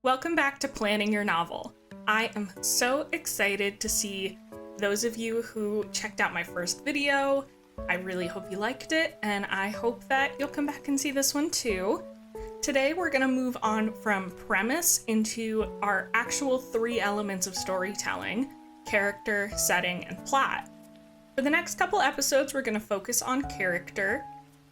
Welcome back to Planning Your Novel. I am so excited to see those of you who checked out my first video. I really hope you liked it, and I hope that you'll come back and see this one too. Today we're going to move on from premise into our actual 3 elements of storytelling: character, setting, and plot. For the next couple episodes, we're going to focus on character,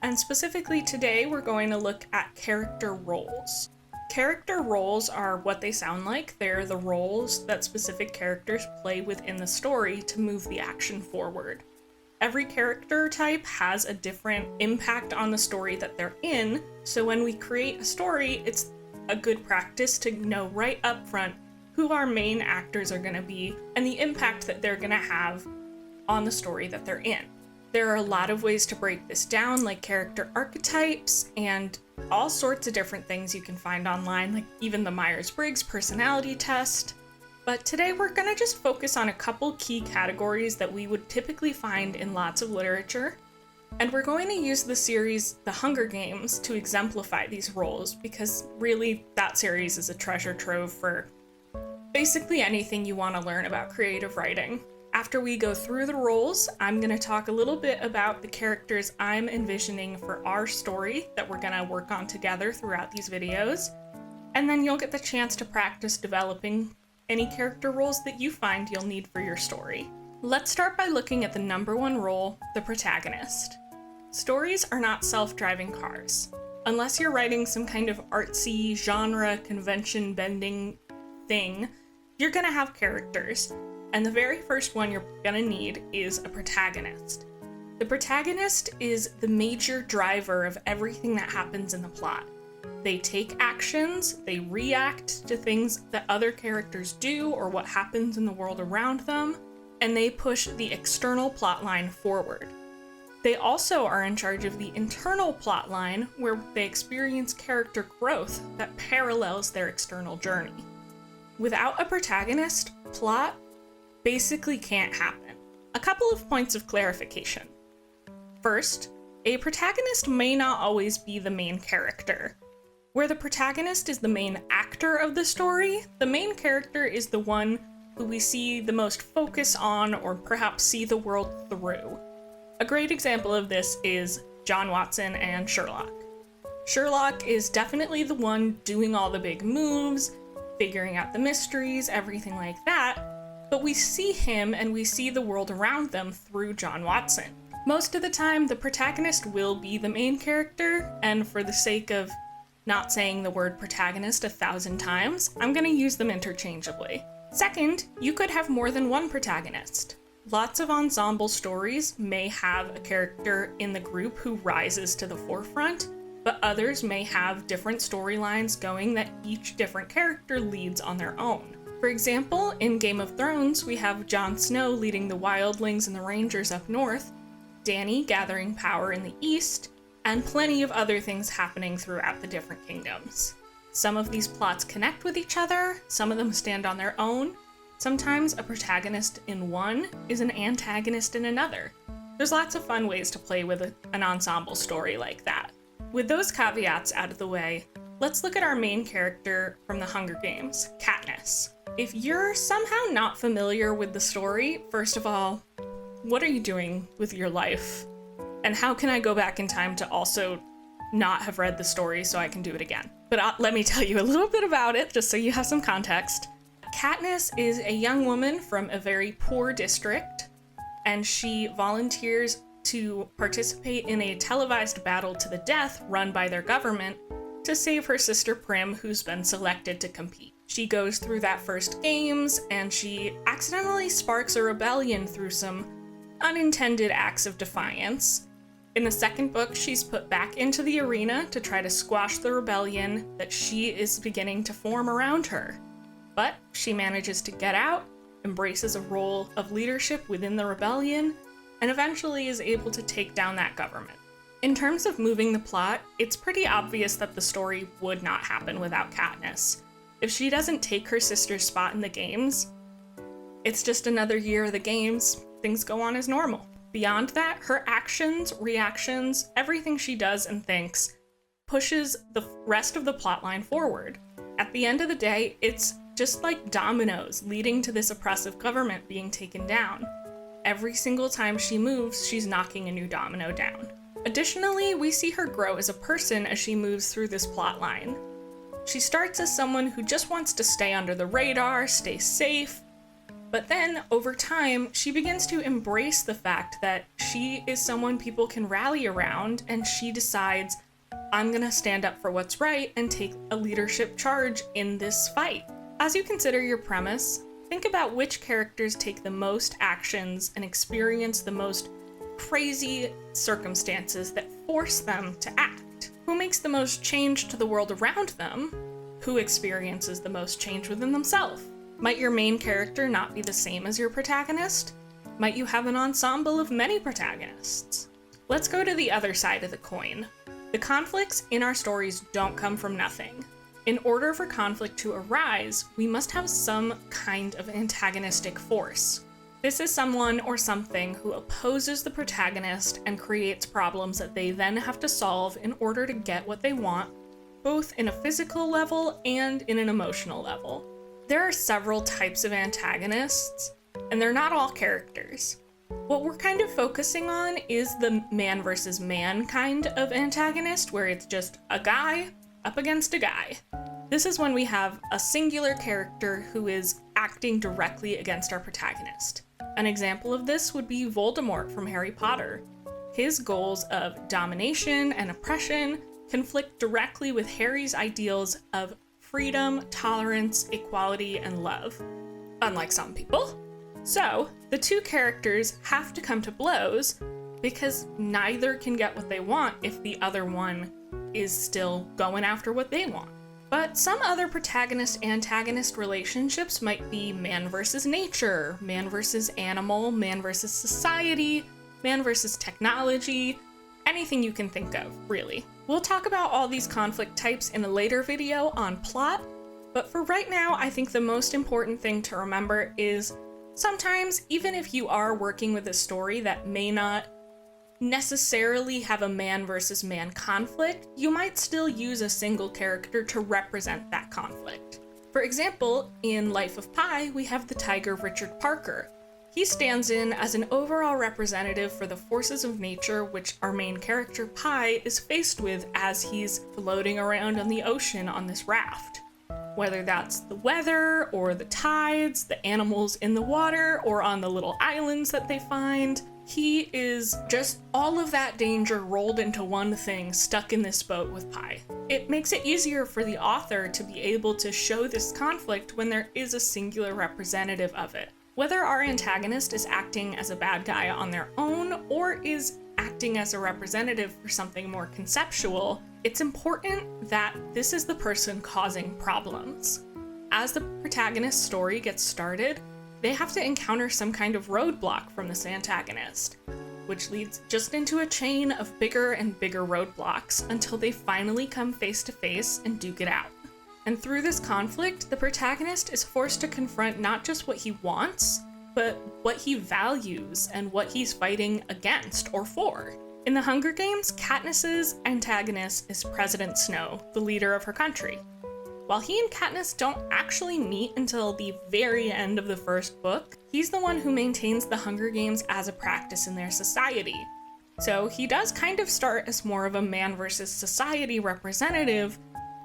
and specifically today we're going to look at character roles. Character roles are what they sound like. They're the roles that specific characters play within the story to move the action forward. Every character type has a different impact on the story that they're in, so when we create a story, it's a good practice to know right up front who our main actors are going to be and the impact that they're going to have on the story that they're in. There are a lot of ways to break this down, like character archetypes and all sorts of different things you can find online, like even the Myers-Briggs personality test. But today we're going to just focus on a couple key categories that we would typically find in lots of literature. And we're going to use the series The Hunger Games to exemplify these roles, because really that series is a treasure trove for basically anything you want to learn about creative writing. After we go through the roles, I'm going to talk a little bit about the characters I'm envisioning for our story that we're going to work on together throughout these videos, and then you'll get the chance to practice developing any character roles that you find you'll need for your story. Let's start by looking at the number 1 role, the protagonist. Stories are not self-driving cars. Unless you're writing some kind of artsy, genre, convention-bending thing, you're going to have characters. And the very first one you're gonna need is a protagonist. The protagonist is the major driver of everything that happens in the plot. They take actions, they react to things that other characters do or what happens in the world around them, and they push the external plot line forward. They also are in charge of the internal plot line, where they experience character growth that parallels their external journey. Without a protagonist, plot basically can't happen. A couple of points of clarification. First, a protagonist may not always be the main character. Where the protagonist is the main actor of the story, the main character is the one who we see the most focus on or perhaps see the world through. A great example of this is John Watson and Sherlock. Sherlock is definitely the one doing all the big moves, figuring out the mysteries, everything like that, but we see him and we see the world around them through John Watson. Most of the time, the protagonist will be the main character, and for the sake of not saying the word protagonist 1,000 times, I'm going to use them interchangeably. Second, you could have more than one protagonist. Lots of ensemble stories may have a character in the group who rises to the forefront, but others may have different storylines going that each different character leads on their own. For example, in Game of Thrones, we have Jon Snow leading the wildlings and the rangers up north, Dany gathering power in the east, and plenty of other things happening throughout the different kingdoms. Some of these plots connect with each other, some of them stand on their own. Sometimes a protagonist in one is an antagonist in another. There's lots of fun ways to play with an ensemble story like that. With those caveats out of the way, let's look at our main character from the Hunger Games, Katniss. If you're somehow not familiar with the story, first of all, what are you doing with your life? And how can I go back in time to also not have read the story so I can do it again? But let me tell you a little bit about it, just so you have some context. Katniss is a young woman from a very poor district, and she volunteers to participate in a televised battle to the death run by their government to save her sister Prim, who's been selected to compete. She goes through that first games, and she accidentally sparks a rebellion through some unintended acts of defiance. In the second book, she's put back into the arena to try to squash the rebellion that she is beginning to form around her. But she manages to get out, embraces a role of leadership within the rebellion, and eventually is able to take down that government. In terms of moving the plot, it's pretty obvious that the story would not happen without Katniss. If she doesn't take her sister's spot in the games, it's just another year of the games, things go on as normal. Beyond that, her actions, reactions, everything she does and thinks pushes the rest of the plotline forward. At the end of the day, it's just like dominoes leading to this oppressive government being taken down. Every single time she moves, she's knocking a new domino down. Additionally, we see her grow as a person as she moves through this plot line. She starts as someone who just wants to stay under the radar, stay safe, but then, over time, she begins to embrace the fact that she is someone people can rally around, and she decides, I'm gonna stand up for what's right and take a leadership charge in this fight. As you consider your premise, think about which characters take the most actions and experience the most crazy circumstances that force them to act. Who makes the most change to the world around them? Who experiences the most change within themselves? Might your main character not be the same as your protagonist? Might you have an ensemble of many protagonists? Let's go to the other side of the coin. The conflicts in our stories don't come from nothing. In order for conflict to arise, we must have some kind of antagonistic force. This is someone or something who opposes the protagonist and creates problems that they then have to solve in order to get what they want, both in a physical level and in an emotional level. There are several types of antagonists, and they're not all characters. What we're kind of focusing on is the man versus man kind of antagonist, where it's just a guy up against a guy. This is when we have a singular character who is acting directly against our protagonist. An example of this would be Voldemort from Harry Potter. His goals of domination and oppression conflict directly with Harry's ideals of freedom, tolerance, equality, and love, unlike some people. So, the two characters have to come to blows because neither can get what they want if the other one is still going after what they want. But some other protagonist-antagonist relationships might be man versus nature, man versus animal, man versus society, man versus technology, anything you can think of, really. We'll talk about all these conflict types in a later video on plot, but for right now, I think the most important thing to remember is sometimes, even if you are working with a story that may not necessarily have a man versus man conflict, you might still use a single character to represent that conflict. For example, in Life of Pi, we have the tiger Richard Parker. He stands in as an overall representative for the forces of nature which our main character Pi is faced with as he's floating around on the ocean on this raft. Whether that's the weather, or the tides, the animals in the water, or on the little islands that they find, he is just all of that danger rolled into one thing stuck in this boat with Pi. It makes it easier for the author to be able to show this conflict when there is a singular representative of it. Whether our antagonist is acting as a bad guy on their own or is acting as a representative for something more conceptual, it's important that this is the person causing problems. As the protagonist's story gets started, they have to encounter some kind of roadblock from this antagonist, which leads just into a chain of bigger and bigger roadblocks until they finally come face to face and duke it out. And through this conflict, the protagonist is forced to confront not just what he wants, but what he values and what he's fighting against or for. In the Hunger Games, Katniss's antagonist is President Snow, the leader of her country. While he and Katniss don't actually meet until the very end of the first book, he's the one who maintains the Hunger Games as a practice in their society. So he does kind of start as more of a man versus society representative,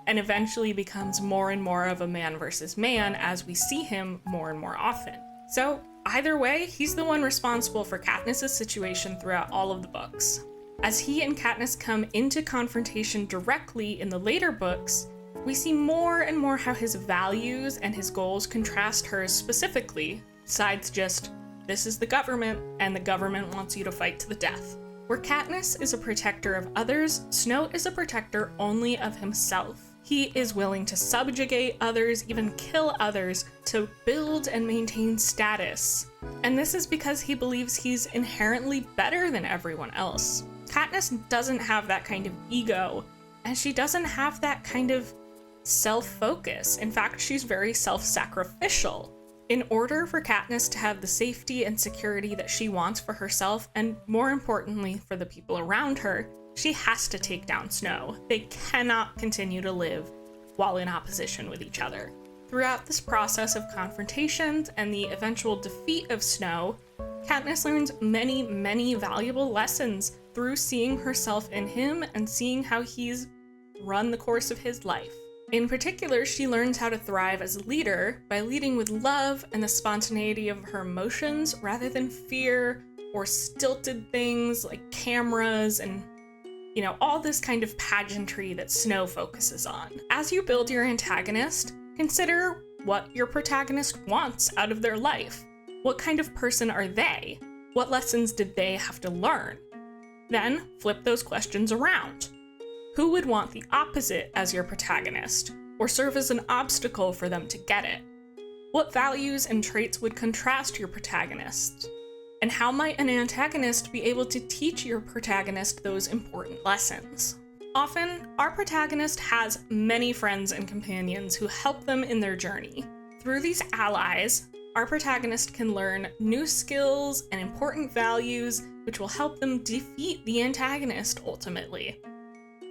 and eventually becomes more and more of a man versus man as we see him more and more often. So either way, he's the one responsible for Katniss's situation throughout all of the books. As he and Katniss come into confrontation directly in the later books, we see more and more how his values and his goals contrast hers specifically, besides just, this is the government, and the government wants you to fight to the death. Where Katniss is a protector of others, Snow is a protector only of himself. He is willing to subjugate others, even kill others, to build and maintain status. And this is because he believes he's inherently better than everyone else. Katniss doesn't have that kind of ego, and she doesn't have that kind of self-focus. In fact, she's very self-sacrificial. In order for Katniss to have the safety and security that she wants for herself, and more importantly for the people around her, she has to take down Snow. They cannot continue to live while in opposition with each other. Throughout this process of confrontations and the eventual defeat of Snow, Katniss learns many, many valuable lessons through seeing herself in him and seeing how he's run the course of his life. In particular, she learns how to thrive as a leader by leading with love and the spontaneity of her emotions rather than fear or stilted things like cameras and, all this kind of pageantry that Snow focuses on. As you build your antagonist, consider what your protagonist wants out of their life. What kind of person are they? What lessons did they have to learn? Then flip those questions around. Who would want the opposite as your protagonist, or serve as an obstacle for them to get it? What values and traits would contrast your protagonist? And how might an antagonist be able to teach your protagonist those important lessons? Often, our protagonist has many friends and companions who help them in their journey. Through these allies, our protagonist can learn new skills and important values which will help them defeat the antagonist ultimately.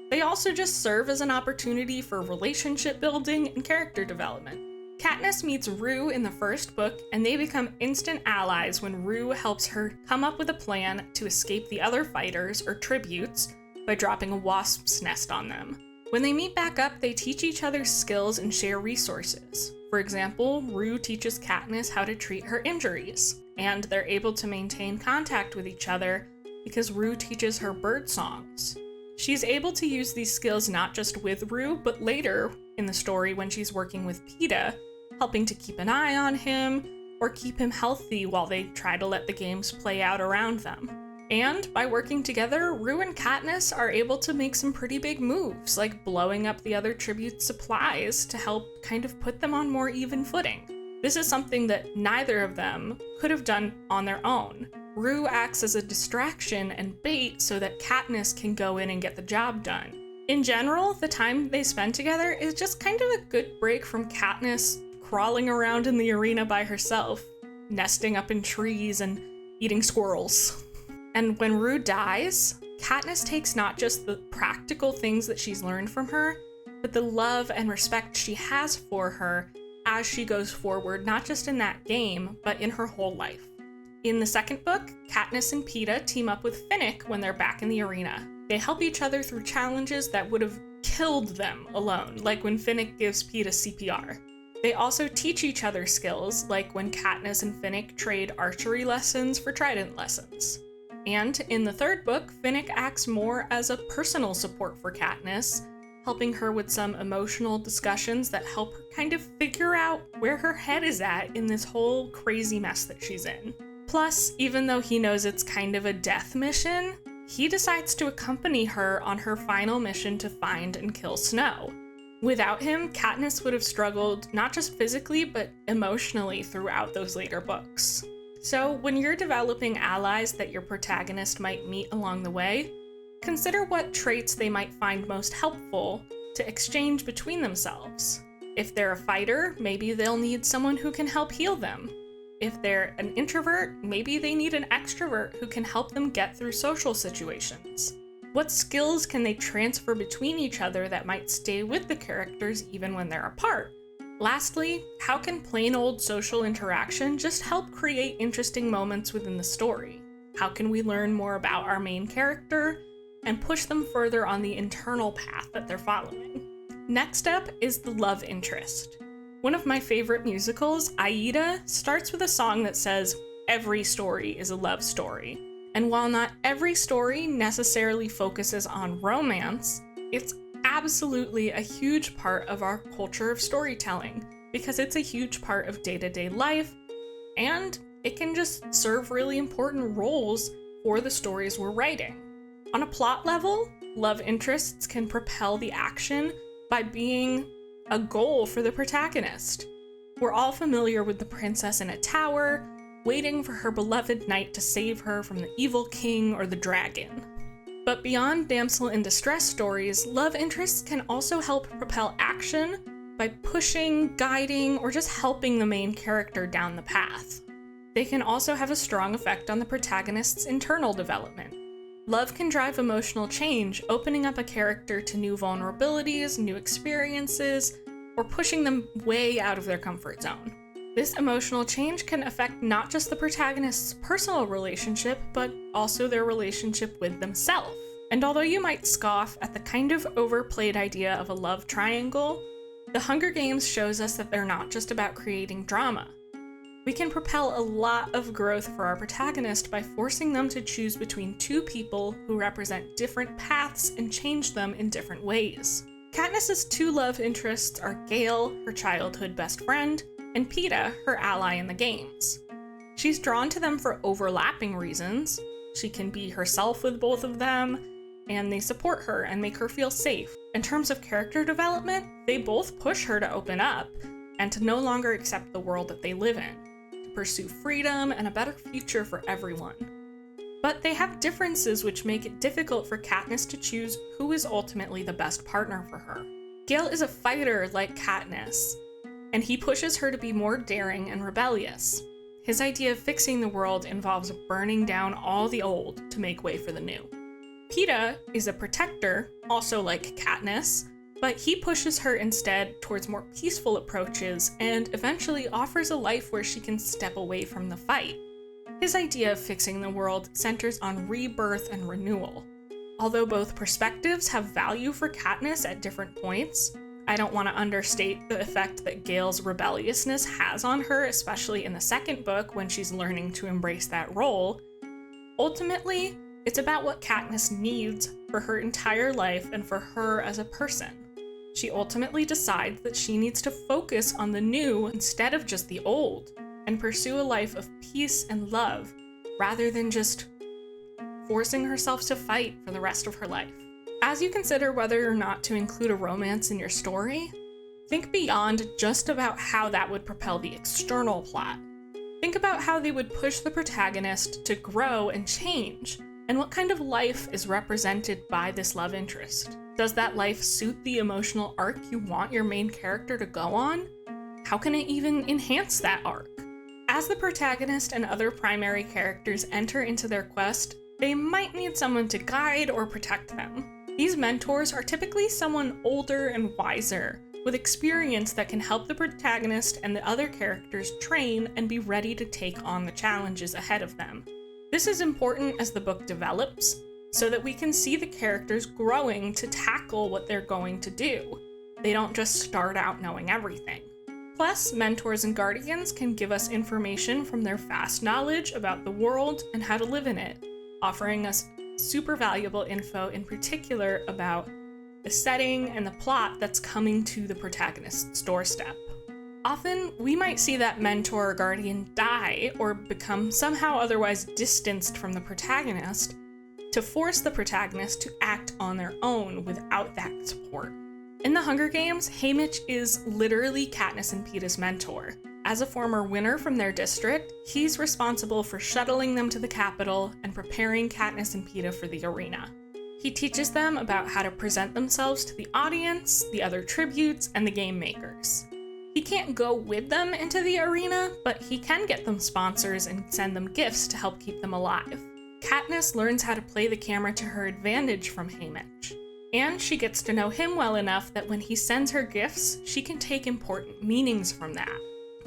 They also just serve as an opportunity for relationship building and character development. Katniss meets Rue in the first book, and they become instant allies when Rue helps her come up with a plan to escape the other fighters, or tributes, by dropping a wasp's nest on them. When they meet back up, they teach each other skills and share resources. For example, Rue teaches Katniss how to treat her injuries, and they're able to maintain contact with each other because Rue teaches her bird songs. She's able to use these skills not just with Rue, but later in the story when she's working with Peeta, helping to keep an eye on him or keep him healthy while they try to let the games play out around them. And by working together, Rue and Katniss are able to make some pretty big moves, like blowing up the other tribute's supplies to help kind of put them on more even footing. This is something that neither of them could have done on their own. Rue acts as a distraction and bait so that Katniss can go in and get the job done. In general, the time they spend together is just kind of a good break from Katniss crawling around in the arena by herself, nesting up in trees and eating squirrels. And when Rue dies, Katniss takes not just the practical things that she's learned from her, but the love and respect she has for her as she goes forward, not just in that game, but in her whole life. In the second book, Katniss and Peeta team up with Finney when they're back in the arena. They help each other through challenges that would have killed them alone, like when Finney gives Peeta CPR. They also teach each other skills, like when Katniss and Finney trade archery lessons for trident lessons. And in the third book, Finney acts more as a personal support for Katniss, helping her with some emotional discussions that help her kind of figure out where her head is at in this whole crazy mess that she's in. Plus, even though he knows it's kind of a death mission, he decides to accompany her on her final mission to find and kill Snow. Without him, Katniss would have struggled not just physically, but emotionally throughout those later books. So when you're developing allies that your protagonist might meet along the way, consider what traits they might find most helpful to exchange between themselves. If they're a fighter, maybe they'll need someone who can help heal them. If they're an introvert, maybe they need an extrovert who can help them get through social situations. What skills can they transfer between each other that might stay with the characters even when they're apart? Lastly, how can plain old social interaction just help create interesting moments within the story? How can we learn more about our main character and push them further on the internal path that they're following? Next up is the love interest. One of my favorite musicals, Aida, starts with a song that says, "Every story is a love story." And while not every story necessarily focuses on romance, it's absolutely a huge part of our culture of storytelling because it's a huge part of day-to-day life, and it can just serve really important roles for the stories we're writing. On a plot level, love interests can propel the action by being a goal for the protagonist. We're all familiar with the princess in a tower, waiting for her beloved knight to save her from the evil king or the dragon. But beyond damsel in distress stories, love interests can also help propel action by pushing, guiding, or just helping the main character down the path. They can also have a strong effect on the protagonist's internal development. Love can drive emotional change, opening up a character to new vulnerabilities, new experiences, or pushing them way out of their comfort zone. This emotional change can affect not just the protagonist's personal relationship, but also their relationship with themselves. And although you might scoff at the kind of overplayed idea of a love triangle, The Hunger Games shows us that they're not just about creating drama. We can propel a lot of growth for our protagonist by forcing them to choose between two people who represent different paths and change them in different ways. Katniss's two love interests are Gale, her childhood best friend, and Peeta, her ally in the games. She's drawn to them for overlapping reasons. She can be herself with both of them, and they support her and make her feel safe. In terms of character development, they both push her to open up and to no longer accept the world that they live in, to pursue freedom and a better future for everyone. But they have differences which make it difficult for Katniss to choose who is ultimately the best partner for her. Gale is a fighter like Katniss, and he pushes her to be more daring and rebellious. His idea of fixing the world involves burning down all the old to make way for the new. Peeta is a protector, also like Katniss, but he pushes her instead towards more peaceful approaches and eventually offers a life where she can step away from the fight. His idea of fixing the world centers on rebirth and renewal. Although both perspectives have value for Katniss at different points, I don't want to understate the effect that Gale's rebelliousness has on her, especially in the second book when she's learning to embrace that role. Ultimately, it's about what Katniss needs for her entire life and for her as a person. She ultimately decides that she needs to focus on the new instead of just the old, and pursue a life of peace and love, rather than just forcing herself to fight for the rest of her life. As you consider whether or not to include a romance in your story, think beyond just about how that would propel the external plot. Think about how they would push the protagonist to grow and change, and what kind of life is represented by this love interest. Does that life suit the emotional arc you want your main character to go on? How can it even enhance that arc? As the protagonist and other primary characters enter into their quest, they might need someone to guide or protect them. These mentors are typically someone older and wiser, with experience that can help the protagonist and the other characters train and be ready to take on the challenges ahead of them. This is important as the book develops, so that we can see the characters growing to tackle what they're going to do. They don't just start out knowing everything. Plus, mentors and guardians can give us information from their vast knowledge about the world and how to live in it, offering us super valuable info in particular about the setting and the plot that's coming to the protagonist's doorstep. Often, we might see that mentor or guardian die or become somehow otherwise distanced from the protagonist to force the protagonist to act on their own without that support. In The Hunger Games, Haymitch is literally Katniss and Peeta's mentor. As a former winner from their district, he's responsible for shuttling them to the capital and preparing Katniss and Peeta for the arena. He teaches them about how to present themselves to the audience, the other tributes, and the game makers. He can't go with them into the arena, but he can get them sponsors and send them gifts to help keep them alive. Katniss learns how to play the camera to her advantage from Haymitch, and she gets to know him well enough that when he sends her gifts, she can take important meanings from that.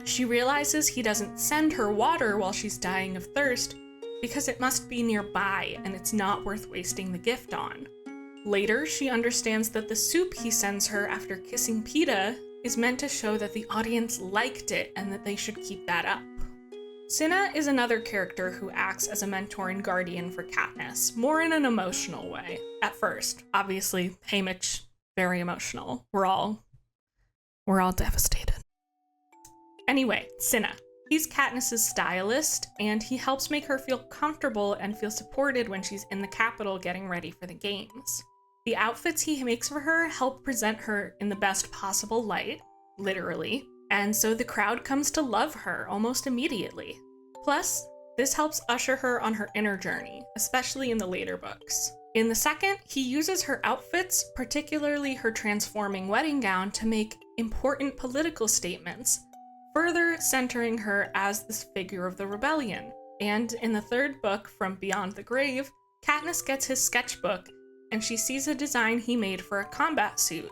She realizes he doesn't send her water while she's dying of thirst because it must be nearby and it's not worth wasting the gift on. Later, she understands that the soup he sends her after kissing Peeta is meant to show that the audience liked it and that they should keep that up. Cinna is another character who acts as a mentor and guardian for Katniss, more in an emotional way. At first, obviously, Haymitch, very emotional. We're all devastated. Anyway, Cinna. He's Katniss's stylist, and he helps make her feel comfortable and feel supported when she's in the capital getting ready for the games. The outfits he makes for her help present her in the best possible light, literally, and so the crowd comes to love her almost immediately. Plus, this helps usher her on her inner journey, especially in the later books. In the second, he uses her outfits, particularly her transforming wedding gown, to make important political statements, further centering her as this figure of the rebellion. And in the third book, From Beyond the Grave, Katniss gets his sketchbook, and she sees a design he made for a combat suit,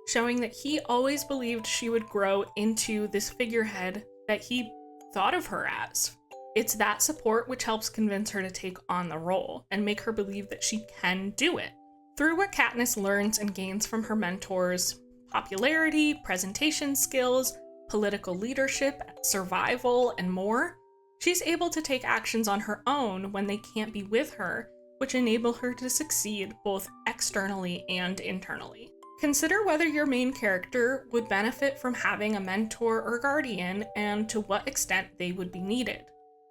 showing that he always believed she would grow into this figurehead that he thought of her as. It's that support which helps convince her to take on the role and make her believe that she can do it. Through what Katniss learns and gains from her mentors, popularity, presentation skills, political leadership, survival, and more, she's able to take actions on her own when they can't be with her, which enable her to succeed both externally and internally. Consider whether your main character would benefit from having a mentor or guardian and to what extent they would be needed.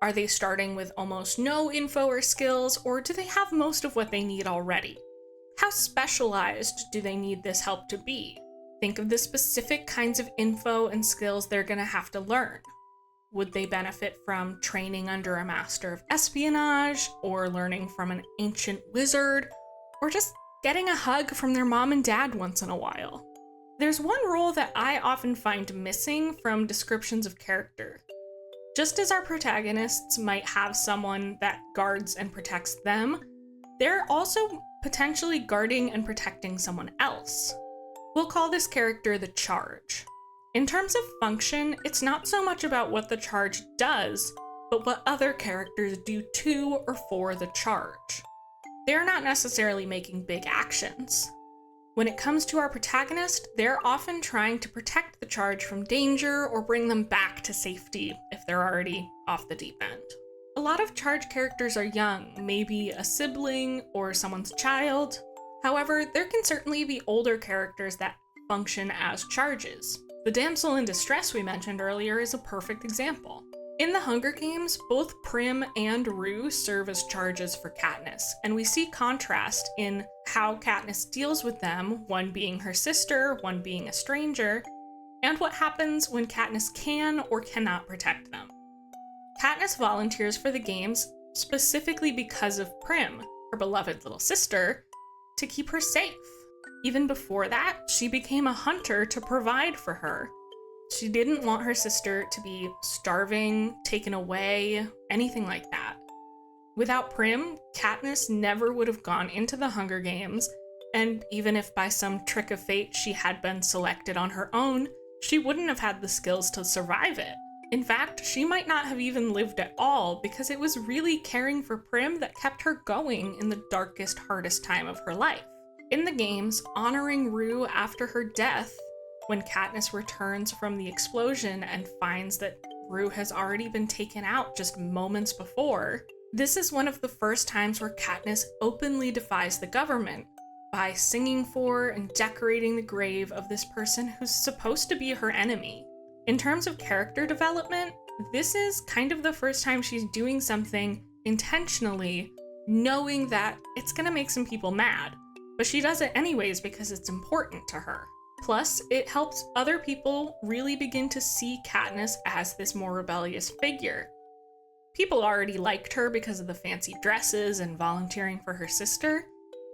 Are they starting with almost no info or skills, or do they have most of what they need already? How specialized do they need this help to be? Think of the specific kinds of info and skills they're going to have to learn. Would they benefit from training under a master of espionage, or learning from an ancient wizard, or just getting a hug from their mom and dad once in a while? There's one rule that I often find missing from descriptions of character. Just as our protagonists might have someone that guards and protects them, they're also potentially guarding and protecting someone else. We'll call this character the charge. In terms of function, it's not so much about what the charge does, but what other characters do to or for the charge. They're not necessarily making big actions. When it comes to our protagonist, they're often trying to protect the charge from danger or bring them back to safety if they're already off the deep end. A lot of charge characters are young, maybe a sibling or someone's child. However, there can certainly be older characters that function as charges. The damsel in distress we mentioned earlier is a perfect example. In the Hunger Games, both Prim and Rue serve as charges for Katniss, and we see contrast in how Katniss deals with them, one being her sister, one being a stranger, and what happens when Katniss can or cannot protect them. Katniss volunteers for the games specifically because of Prim, her beloved little sister, to keep her safe. Even before that, she became a hunter to provide for her. She didn't want her sister to be starving, taken away, anything like that. Without Prim, Katniss never would have gone into the Hunger Games, and even if by some trick of fate she had been selected on her own, she wouldn't have had the skills to survive it. In fact, she might not have even lived at all because it was really caring for Prim that kept her going in the darkest, hardest time of her life. In the games, honoring Rue after her death, when Katniss returns from the explosion and finds that Rue has already been taken out just moments before, this is one of the first times where Katniss openly defies the government by singing for and decorating the grave of this person who's supposed to be her enemy. In terms of character development, this is kind of the first time she's doing something intentionally, knowing that it's gonna make some people mad, but she does it anyways because it's important to her. Plus, it helps other people really begin to see Katniss as this more rebellious figure. People already liked her because of the fancy dresses and volunteering for her sister,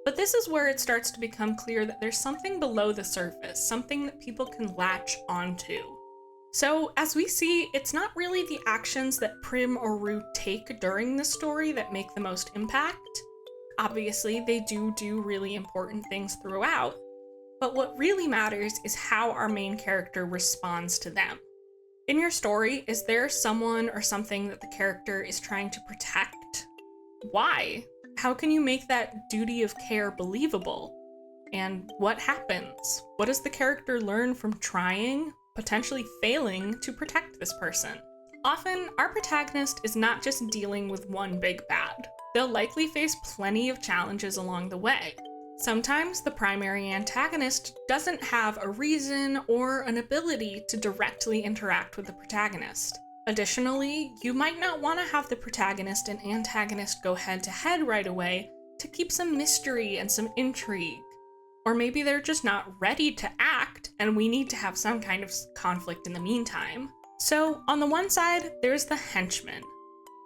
but this is where it starts to become clear that there's something below the surface, something that people can latch onto. So, as we see, it's not really the actions that Prim or Rue take during the story that make the most impact. Obviously, they do really important things throughout, but what really matters is how our main character responds to them. In your story, is there someone or something that the character is trying to protect? Why? How can you make that duty of care believable? And what happens? What does the character learn from trying, potentially failing, to protect this person? Often, our protagonist is not just dealing with one big bad. They'll likely face plenty of challenges along the way. Sometimes the primary antagonist doesn't have a reason or an ability to directly interact with the protagonist. Additionally, you might not want to have the protagonist and antagonist go head-to-head right away to keep some mystery and some intrigue. Or maybe they're just not ready to act and we need to have some kind of conflict in the meantime. So, on the one side, there's the henchman.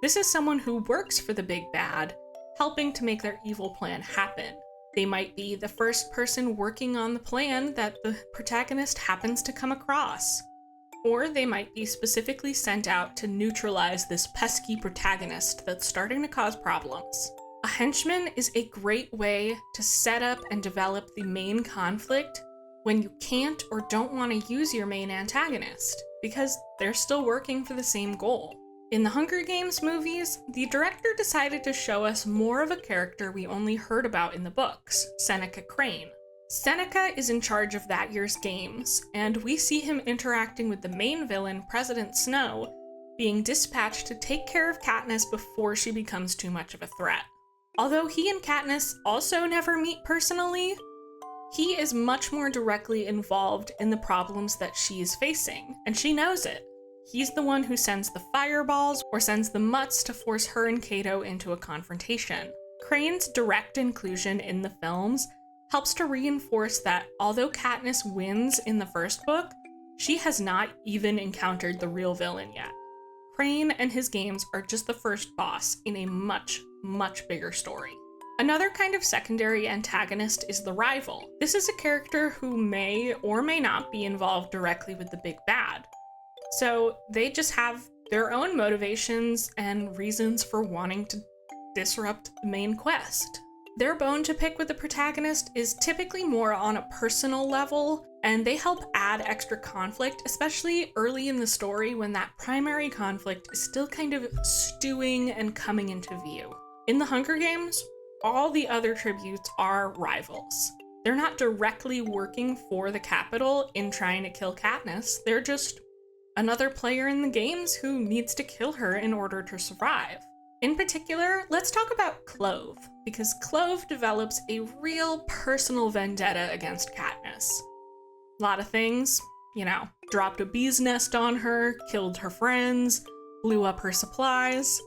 This is someone who works for the big bad, helping to make their evil plan happen. They might be the first person working on the plan that the protagonist happens to come across. Or they might be specifically sent out to neutralize this pesky protagonist that's starting to cause problems. A henchman is a great way to set up and develop the main conflict when you can't or don't want to use your main antagonist, because they're still working for the same goal. In the Hunger Games movies, the director decided to show us more of a character we only heard about in the books, Seneca Crane. Seneca is in charge of that year's games, and we see him interacting with the main villain, President Snow, being dispatched to take care of Katniss before she becomes too much of a threat. Although he and Katniss also never meet personally, he is much more directly involved in the problems that she is facing, and she knows it. He's the one who sends the fireballs or sends the mutts to force her and Cato into a confrontation. Crane's direct inclusion in the films helps to reinforce that although Katniss wins in the first book, she has not even encountered the real villain yet. Crane and his games are just the first boss in a much, much bigger story. Another kind of secondary antagonist is the rival. This is a character who may or may not be involved directly with the big bad. So they just have their own motivations and reasons for wanting to disrupt the main quest. Their bone to pick with the protagonist is typically more on a personal level, and they help add extra conflict, especially early in the story when that primary conflict is still kind of stewing and coming into view. In the Hunger Games, all the other tributes are rivals. They're not directly working for the Capitol in trying to kill Katniss, they're just another player in the games who needs to kill her in order to survive. In particular, let's talk about Clove, because Clove develops a real personal vendetta against Katniss. A lot of things, dropped a bee's nest on her, killed her friends, blew up her supplies.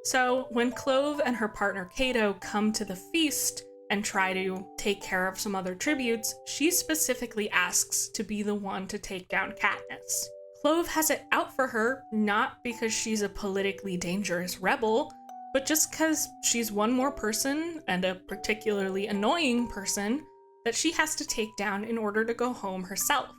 So when Clove and her partner Cato come to the feast and try to take care of some other tributes, she specifically asks to be the one to take down Katniss. Clove has it out for her, not because she's a politically dangerous rebel, but just because she's one more person, and a particularly annoying person, that she has to take down in order to go home herself.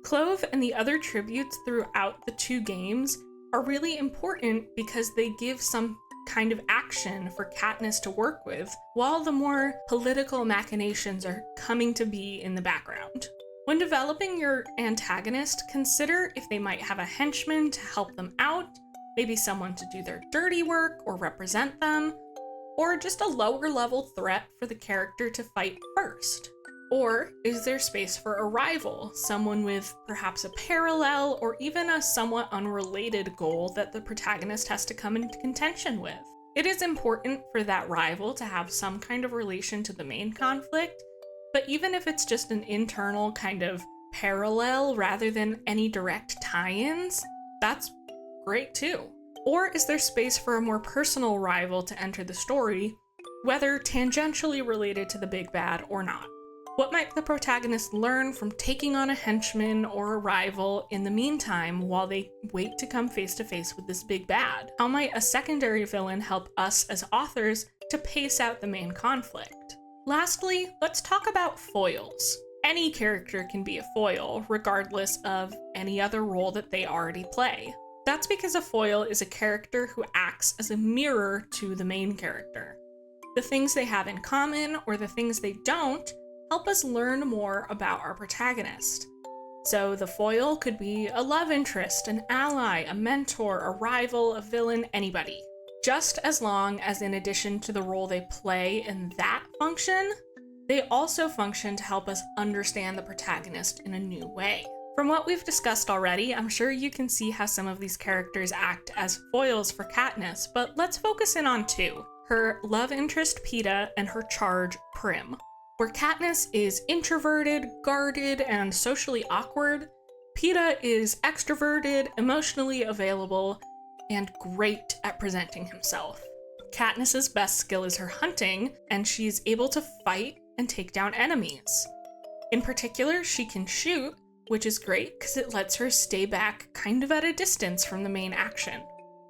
Clove and the other tributes throughout the two games are really important because they give some kind of action for Katniss to work with, while the more political machinations are coming to be in the background. When developing your antagonist, consider if they might have a henchman to help them out, maybe someone to do their dirty work or represent them, or just a lower level threat for the character to fight first. Or is there space for a rival, someone with perhaps a parallel or even a somewhat unrelated goal that the protagonist has to come into contention with? It is important for that rival to have some kind of relation to the main conflict, but even if it's just an internal kind of parallel rather than any direct tie-ins, that's great too. Or is there space for a more personal rival to enter the story, whether tangentially related to the big bad or not? What might the protagonist learn from taking on a henchman or a rival in the meantime while they wait to come face to face with this big bad? How might a secondary villain help us as authors to pace out the main conflict? Lastly, let's talk about foils. Any character can be a foil, regardless of any other role that they already play. That's because a foil is a character who acts as a mirror to the main character. The things they have in common, or the things they don't, help us learn more about our protagonist. So the foil could be a love interest, an ally, a mentor, a rival, a villain, anybody. Just as long as in addition to the role they play in that function, they also function to help us understand the protagonist in a new way. From what we've discussed already, I'm sure you can see how some of these characters act as foils for Katniss, but let's focus in on two: her love interest Peeta and her charge Prim. Where Katniss is introverted, guarded, and socially awkward, Peeta is extroverted, emotionally available, and great at presenting himself. Katniss's best skill is her hunting, and she's able to fight and take down enemies. In particular, she can shoot, which is great because it lets her stay back kind of at a distance from the main action.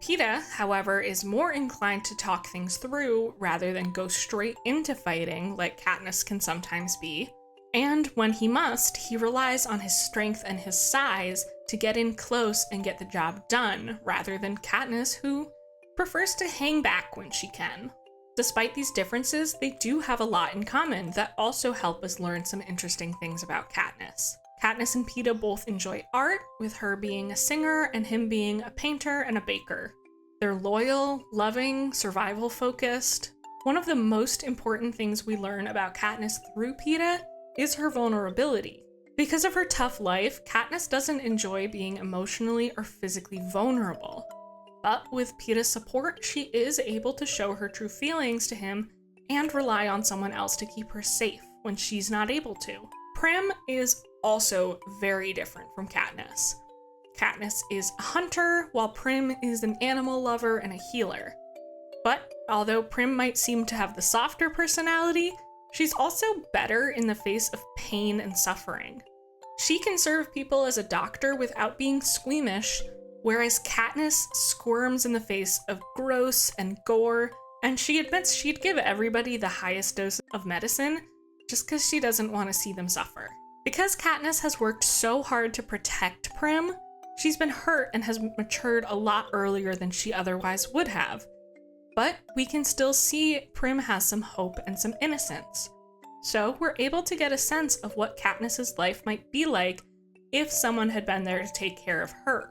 Peeta, however, is more inclined to talk things through rather than go straight into fighting like Katniss can sometimes be. And when he must, he relies on his strength and his size to get in close and get the job done, rather than Katniss, who prefers to hang back when she can. Despite these differences, they do have a lot in common that also help us learn some interesting things about Katniss. Katniss and Peeta both enjoy art, with her being a singer and him being a painter and a baker. They're loyal, loving, survival-focused. One of the most important things we learn about Katniss through Peeta is her vulnerability. Because of her tough life, Katniss doesn't enjoy being emotionally or physically vulnerable. But with Peeta's support, she is able to show her true feelings to him and rely on someone else to keep her safe when she's not able to. Prim is also very different from Katniss. Katniss is a hunter, while Prim is an animal lover and a healer. But although Prim might seem to have the softer personality, she's also better in the face of pain and suffering. She can serve people as a doctor without being squeamish, whereas Katniss squirms in the face of gross and gore, and she admits she'd give everybody the highest dose of medicine just because she doesn't want to see them suffer. Because Katniss has worked so hard to protect Prim, she's been hurt and has matured a lot earlier than she otherwise would have. But we can still see Prim has some hope and some innocence. So we're able to get a sense of what Katniss's life might be like if someone had been there to take care of her.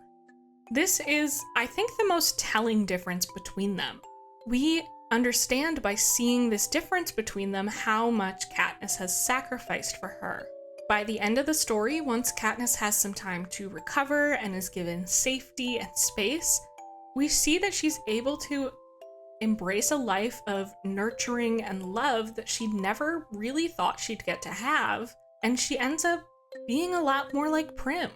This is, I think, the most telling difference between them. We understand by seeing this difference between them how much Katniss has sacrificed for her. By the end of the story, once Katniss has some time to recover and is given safety and space, we see that she's able to embrace a life of nurturing and love that she never really thought she'd get to have, and she ends up being a lot more like Prim.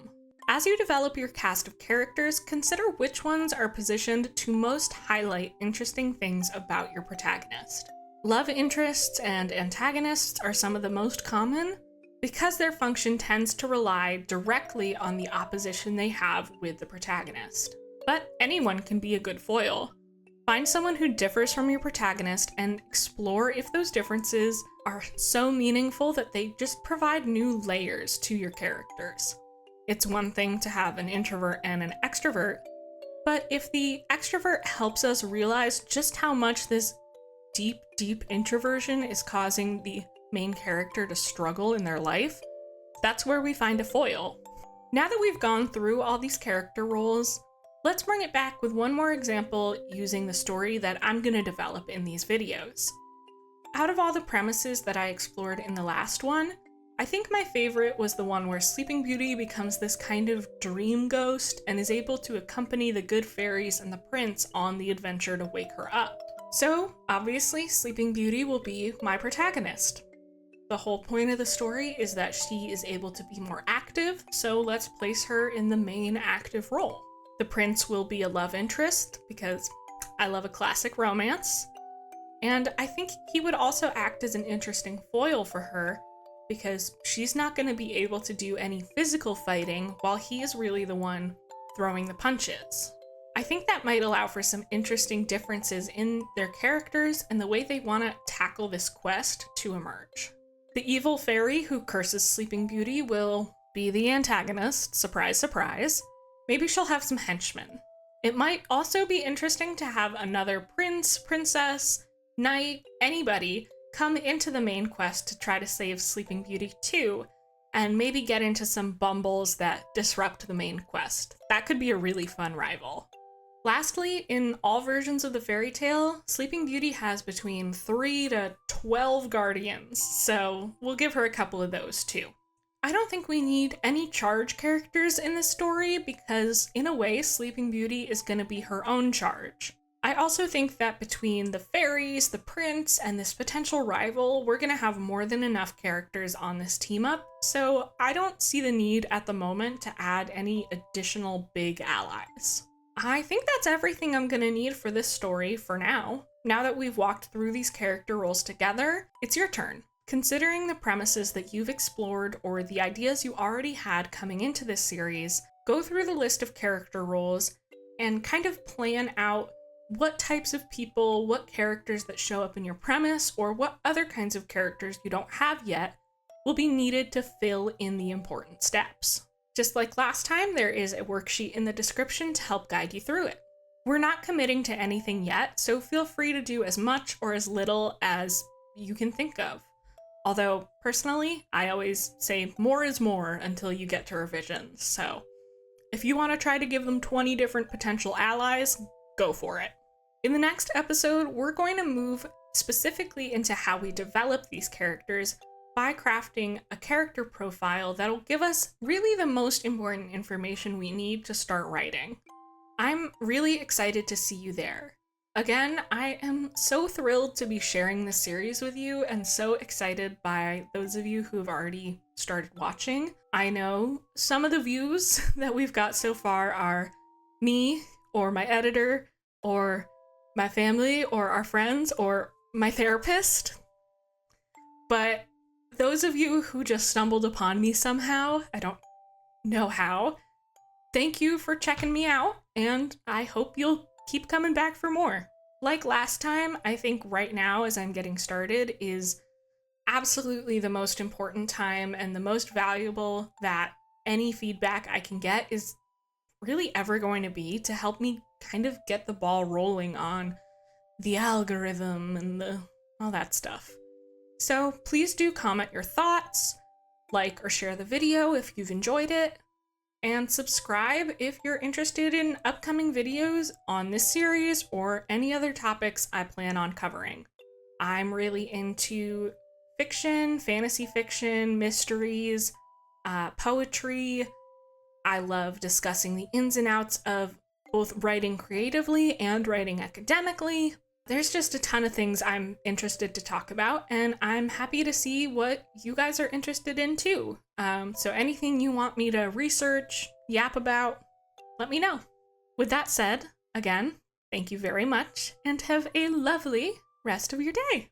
As you develop your cast of characters, consider which ones are positioned to most highlight interesting things about your protagonist. Love interests and antagonists are some of the most common because their function tends to rely directly on the opposition they have with the protagonist. But anyone can be a good foil. Find someone who differs from your protagonist and explore if those differences are so meaningful that they just provide new layers to your characters. It's one thing to have an introvert and an extrovert, but if the extrovert helps us realize just how much this deep introversion is causing the main character to struggle in their life, that's where we find a foil. Now that we've gone through all these character roles, let's bring it back with one more example using the story that I'm going to develop in these videos. Out of all the premises that I explored in the last one, I think my favorite was the one where Sleeping Beauty becomes this kind of dream ghost and is able to accompany the good fairies and the prince on the adventure to wake her up. So, obviously, Sleeping Beauty will be my protagonist. The whole point of the story is that she is able to be more active, so let's place her in the main active role. The prince will be a love interest, because I love a classic romance. And I think he would also act as an interesting foil for her, because she's not going to be able to do any physical fighting while he is really the one throwing the punches. I think that might allow for some interesting differences in their characters and the way they want to tackle this quest to emerge. The evil fairy who curses Sleeping Beauty will be the antagonist, surprise, surprise. Maybe she'll have some henchmen. It might also be interesting to have another prince, princess, knight, anybody come into the main quest to try to save Sleeping Beauty too, and maybe get into some bumbles that disrupt the main quest. That could be a really fun rival. Lastly, in all versions of the fairy tale, Sleeping Beauty has between 3 to 12 guardians, so we'll give her a couple of those too. I don't think we need any charge characters in this story because, in a way, Sleeping Beauty is going to be her own charge. I also think that between the fairies, the prince, and this potential rival, we're going to have more than enough characters on this team up, so I don't see the need at the moment to add any additional big allies. I think that's everything I'm going to need for this story for now. Now that we've walked through these character roles together, it's your turn. Considering the premises that you've explored or the ideas you already had coming into this series, go through the list of character roles and kind of plan out what types of people, what characters that show up in your premise, or what other kinds of characters you don't have yet will be needed to fill in the important steps. Just like last time, there is a worksheet in the description to help guide you through it. We're not committing to anything yet, so feel free to do as much or as little as you can think of. Although, personally, I always say more is more until you get to revisions, so if you want to try to give them 20 different potential allies, go for it. In the next episode, we're going to move specifically into how we develop these characters by crafting a character profile that'll give us really the most important information we need to start writing. I'm really excited to see you there. Again, I am so thrilled to be sharing this series with you and so excited by those of you who've already started watching. I know some of the views that we've got so far are me or my editor or my family or our friends or my therapist. But those of you who just stumbled upon me somehow, I don't know how, thank you for checking me out, and I hope you'll keep coming back for more. Like last time, I think right now, as I'm getting started, is absolutely the most important time and the most valuable that any feedback I can get is really ever going to be to help me kind of get the ball rolling on the algorithm and all that stuff. So please do comment your thoughts, like or share the video if you've enjoyed it, and subscribe if you're interested in upcoming videos on this series or any other topics I plan on covering. I'm really into fiction, fantasy fiction, mysteries, poetry. I love discussing the ins and outs of both writing creatively and writing academically. There's just a ton of things I'm interested to talk about, and I'm happy to see what you guys are interested in too. So anything you want me to research, yap about, let me know. With that said, again, thank you very much, and have a lovely rest of your day.